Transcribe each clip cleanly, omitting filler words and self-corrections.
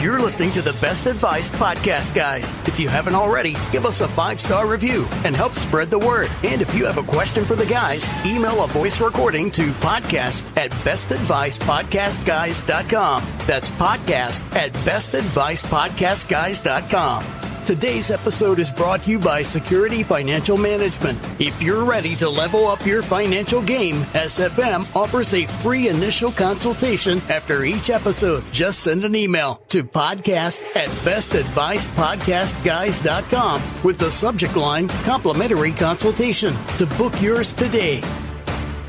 You're listening to the Best Advice Podcast, guys. If you haven't already, give us a 5-star review and help spread the word. And if you have a question for the guys, email a voice recording to podcast@bestadvicepodcastguys.com. That's podcast@bestadvicepodcastguys.com. Today's episode is brought to you by Security Financial Management. If you're ready to level up your financial game, SFM offers a free initial consultation after each episode. Just send an email to podcast@bestadvicepodcastguys.com with the subject line complimentary consultation to book yours today.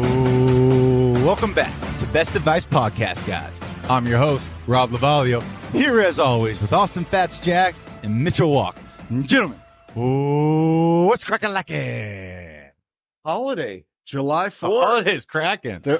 Ooh, welcome back to Best Advice Podcast, guys. I'm your host, Rob Lovaglio, here as always with Fatz Jacks and Mitch. Gentlemen, what's cracking like it? Holiday, July 4th. The holiday's cracking. They're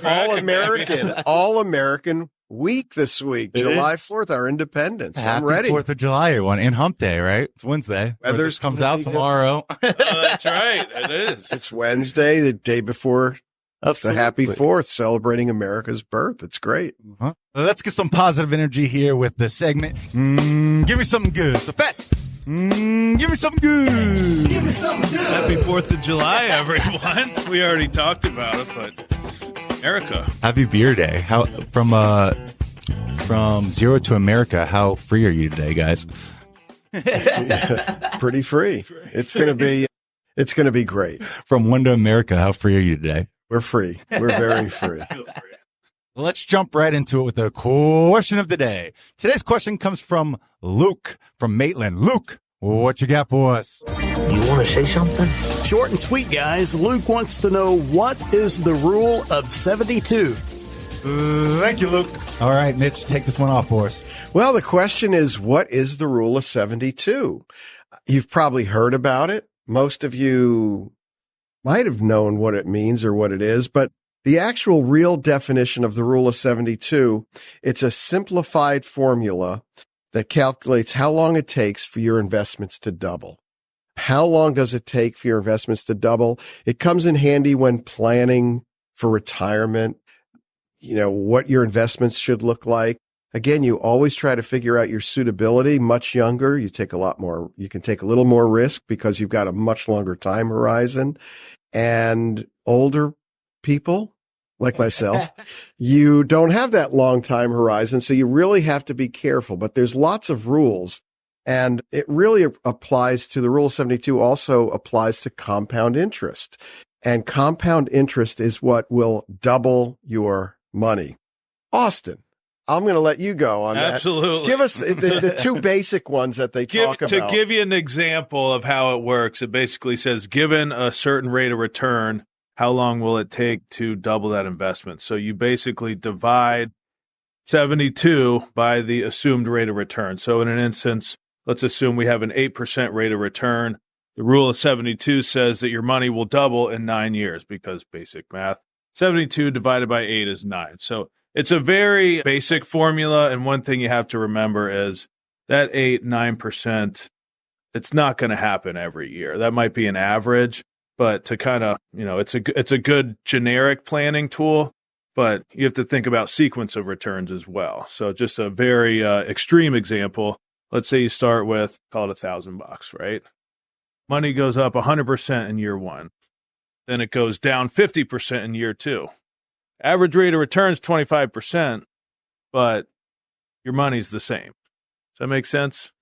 all-American week this week. July 4th, our independence. Happy I'm ready. 4th of July, everyone. And Hump Day, right? It's Wednesday. Weather's comes out tomorrow. Oh, that's right. It is. It's Wednesday, the day before Absolutely. the Happy 4th, celebrating America's birth. It's great. Uh-huh. Let's get some positive energy here with the segment. Give me something good. So, Fatz, give me something good. Give me something good. Happy 4th of July, everyone. We already talked about it, but America. Happy Beer Day. How from zero to America, how free are you today, guys? Pretty free. It's going to be great. From one to America, how free are you today? We're free. We're very free. Let's jump right into it with the question of the day. Today's question comes from Luke from Maitland. Luke, what you got for us? You want to say something? Short and sweet, guys. Luke wants to know, what is the rule of 72? Thank you, Luke. All right, Mitch, take this one off for us. Well, the question is, what is the rule of 72? You've probably heard about it. Most of you might have known what it means or what it is, but the actual real definition of the rule of 72, it's a simplified formula that calculates how long it takes for your investments to double. How long does it take for your investments to double? It comes in handy when planning for retirement, what your investments should look like. Again, you always try to figure out your suitability. Much younger, you can take a little more risk because you've got a much longer time horizon. And older people, like myself, you don't have that long time horizon, so you really have to be careful. But there's lots of rules, and it really applies to the rule of 72, also applies to compound interest. And compound interest is what will double your money. Austin, I'm going to let you go on that. Absolutely. Give us the two basic ones that they talk about. To give you an example of how it works, it basically says, given a certain rate of return, how long will it take to double that investment? So you basically divide 72 by the assumed rate of return. So in an instance, let's assume we have an 8% rate of return. The rule of 72 says that your money will double in 9 years because basic math. 72 divided by 8 is 9. So it's a very basic formula, and one thing you have to remember is that 9%, it's not going to happen every year. That might be an average, but to kind of, it's a good generic planning tool, but you have to think about sequence of returns as well. So just a very extreme example. Let's say you start with, call it $1,000, right? Money goes up 100% in year one. Then it goes down 50% in year two. Average rate of return is 25%, but your money's the same. Does that make sense?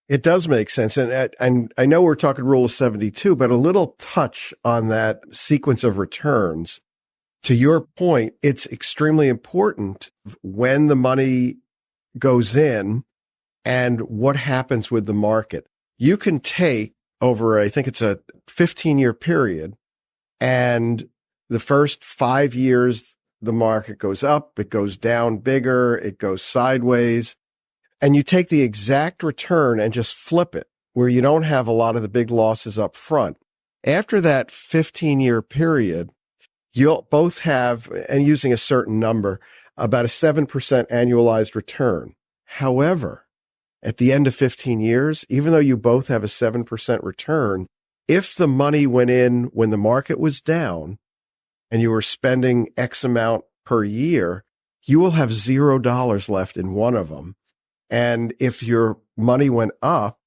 It does make sense. And I know we're talking rule of 72, but a little touch on that sequence of returns. To your point, it's extremely important when the money goes in and what happens with the market. You can take over, I think it's a 15-year period, and the first 5 years, the market goes up, it goes down bigger, it goes sideways, and you take the exact return and just flip it where you don't have a lot of the big losses up front. After that 15-year period, you'll both have, and using a certain number, about a 7% annualized return. However, at the end of 15 years, even though you both have a 7% return, if the money went in when the market was down and you were spending X amount per year, you will have $0 left in one of them. And if your money went up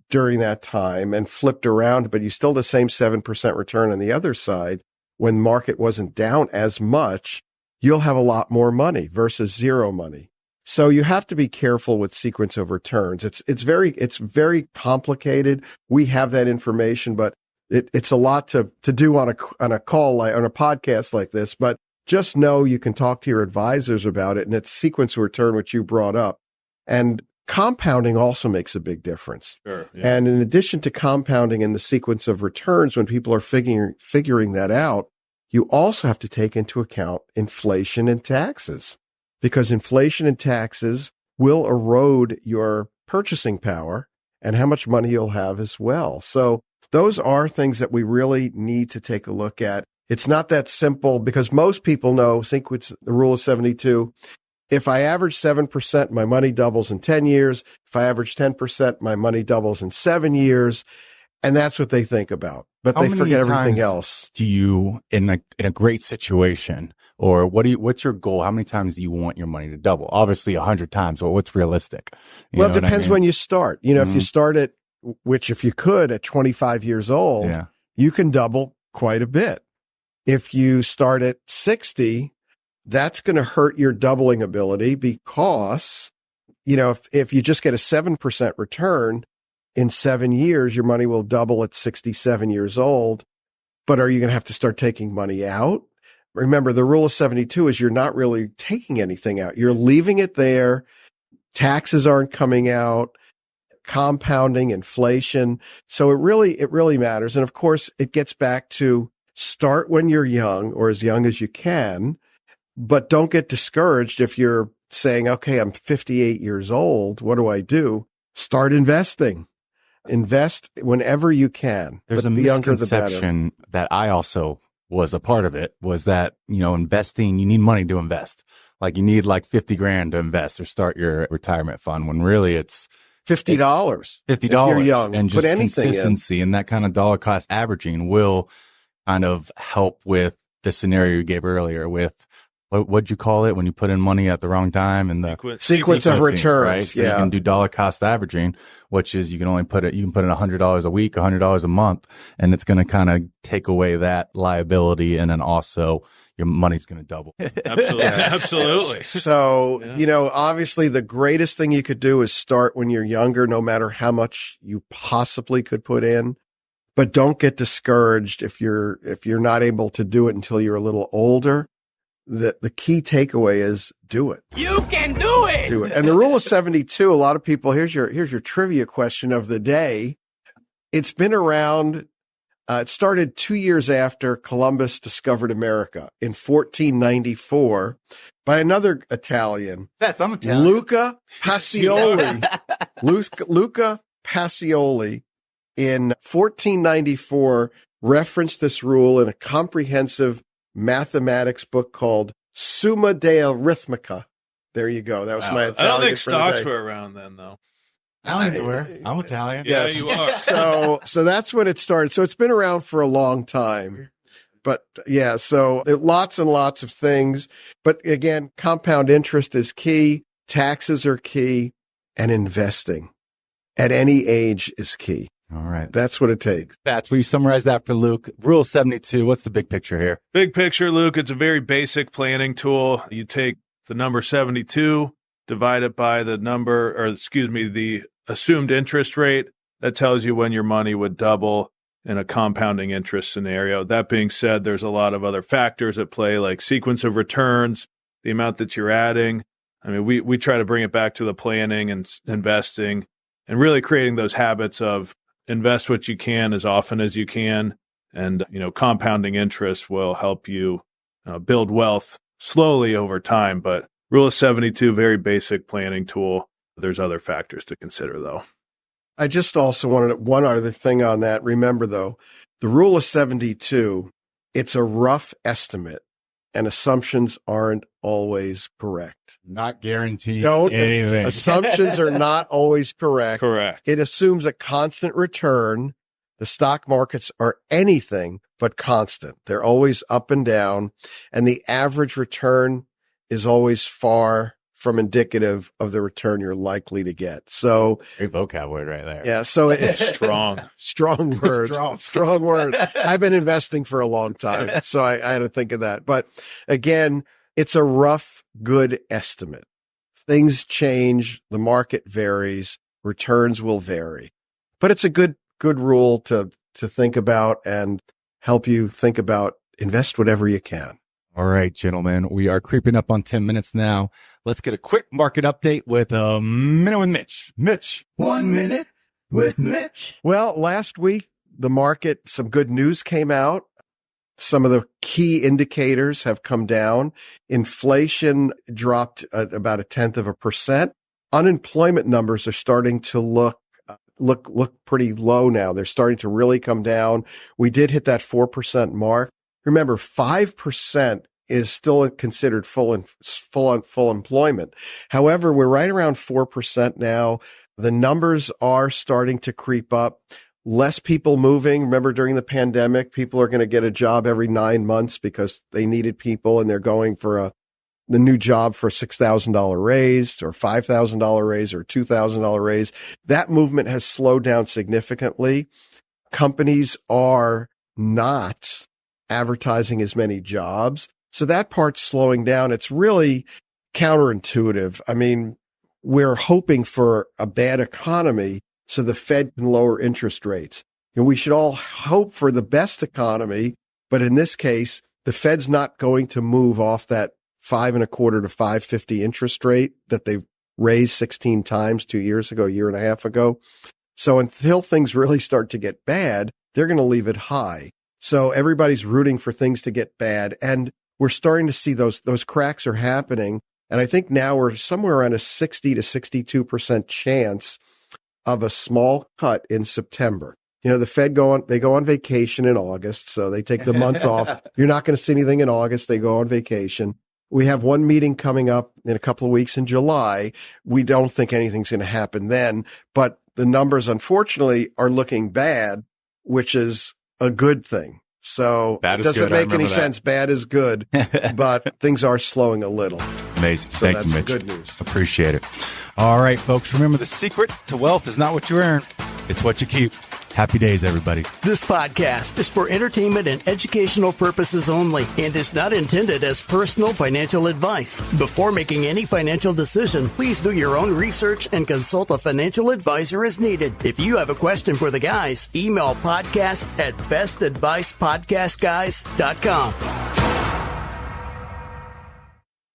during that time and flipped around, but you still the same 7% return on the other side, when market wasn't down as much, you'll have a lot more money versus zero money. So you have to be careful with sequence of returns. It's very complicated. We have that information, but it's a lot to do on a call, on a podcast like this. But just know you can talk to your advisors about it, and it's sequence of return, which you brought up. And compounding also makes a big difference. Sure, yeah. And in addition to compounding in the sequence of returns, when people are figuring that out, you also have to take into account inflation and taxes, because inflation and taxes will erode your purchasing power and how much money you'll have as well. So those are things that we really need to take a look at. It's not that simple, because most people know the rule of 72. If I average 7%, my money doubles in 10 years. If I average 10%, my money doubles in 7 years. And that's what they think about. But they forget everything else. Do you, in a great situation, or what's your goal? How many times do you want your money to double? Obviously 100 times. Well, what's realistic? Well, it depends when you start. If you start at, which if you could at 25 years old, you can double quite a bit. If you start at 60, that's going to hurt your doubling ability, because, if you just get a 7% return in 7 years, your money will double at 67 years old. But are you going to have to start taking money out? Remember, the rule of 72 is you're not really taking anything out. You're leaving it there. Taxes aren't coming out, compounding, inflation. So it really matters. And of course, it gets back to start when you're young, or as young as you can, but don't get discouraged if you're saying, okay, I'm 58 years old. What do I do? Start investing. Invest whenever you can. There's a misconception that I also was a part of it, was that, investing, you need money to invest. Like you need like 50 grand to invest or start your retirement fund, when really it's $50. $50. If you're young, and just consistency and that kind of dollar cost averaging will kind of help with the scenario you gave earlier with, what'd you call it when you put in money at the wrong time, and the sequence of returns, right? So you can do dollar cost averaging, which is you can put in $100 a week, $100 a month, and it's going to kind of take away that liability. And then also your money's going to double. Absolutely. Absolutely. So, obviously the greatest thing you could do is start when you're younger, no matter how much you possibly could put in. But don't get discouraged if you're not able to do it until you're a little older. The key takeaway is do it. You can do it. Do it. And the rule of 72, a lot of people, here's your trivia question of the day. It's been around. It started 2 years after Columbus discovered America in 1494 by another Italian. I'm Italian. Luca Pacioli. Luca Pacioli in 1494 referenced this rule in a comprehensive mathematics book called Summa de Arithmetica. There you go. That was my Italian. I don't think stocks were around then, though. I'm Italian. Yeah, you are. So that's when it started. So it's been around for a long time. But yeah, so lots and lots of things. But again, compound interest is key. Taxes are key. And investing at any age is key. All right. That's what it takes. That's where you summarize that for Luke. Rule 72. What's the big picture here? Big picture, Luke. It's a very basic planning tool. You take the number 72, divide it by the assumed interest rate. That tells you when your money would double in a compounding interest scenario. That being said, there's a lot of other factors at play, like sequence of returns, the amount that you're adding. I mean, we try to bring it back to the planning and investing and really creating those habits of invest what you can as often as you can. And, compounding interest will help you build wealth slowly over time. But rule of 72, very basic planning tool. There's other factors to consider, though. I just also wanted one other thing on that. Remember, though, the rule of 72, it's a rough estimate, and assumptions aren't always correct. Not guaranteed anything. Assumptions are not always correct. Correct. It assumes a constant return. The stock markets are anything but constant. They're always up and down, and the average return is always far from indicative of the return you're likely to get. So Great vocab word right there. yeah, so Strong word, strong word. I've been investing for a long time, so I had to think of that. But again, it's a rough, good estimate. Things change, the market varies, returns will vary, but it's a good rule to think about and help you think about invest whatever you can. All right, gentlemen, we are creeping up on 10 minutes now. Let's get a quick market update with a minute with Mitch. Mitch. 1 minute with Mitch. Well, last week, the market, some good news came out. Some of the key indicators have come down. Inflation dropped about 0.1%. Unemployment numbers are starting to look pretty low now. They're starting to really come down. We did hit that 4% mark. Remember, 5% is still considered full employment. However, we're right around 4% now. The numbers are starting to creep up. Less people moving. Remember, during the pandemic, people are going to get a job every 9 months because they needed people, and they're going for the new job for a $6,000 raise or $5,000 raise or $2,000 raise. That movement has slowed down significantly. Companies are not advertising as many jobs. So that part's slowing down. It's really counterintuitive. I mean, we're hoping for a bad economy so the Fed can lower interest rates. And we should all hope for the best economy. But in this case, the Fed's not going to move off that 5.25 to 5.50 interest rate that they've raised 16 times 2 years ago, a year and a half ago. So until things really start to get bad, they're going to leave it high. So everybody's rooting for things to get bad. And we're starting to see those cracks are happening. And I think now we're somewhere around a 60 to 62% chance of a small cut in September. You know, the Fed go on vacation in August. So they take the month off. You're not going to see anything in August. They go on vacation. We have one meeting coming up in a couple of weeks in July. We don't think anything's going to happen then, but the numbers, unfortunately, are looking bad, which is a good thing. So it doesn't make any sense. Bad is good, but things are slowing a little. Amazing. So Thank you, Mitch. good news. Appreciate it. All right, folks. Remember, the secret to wealth is not what you earn. It's what you keep. Happy days, everybody. This podcast is for entertainment and educational purposes only and is not intended as personal financial advice. Before making any financial decision, please do your own research and consult a financial advisor as needed. If you have a question for the guys, email podcast@bestadvicepodcastguys.com.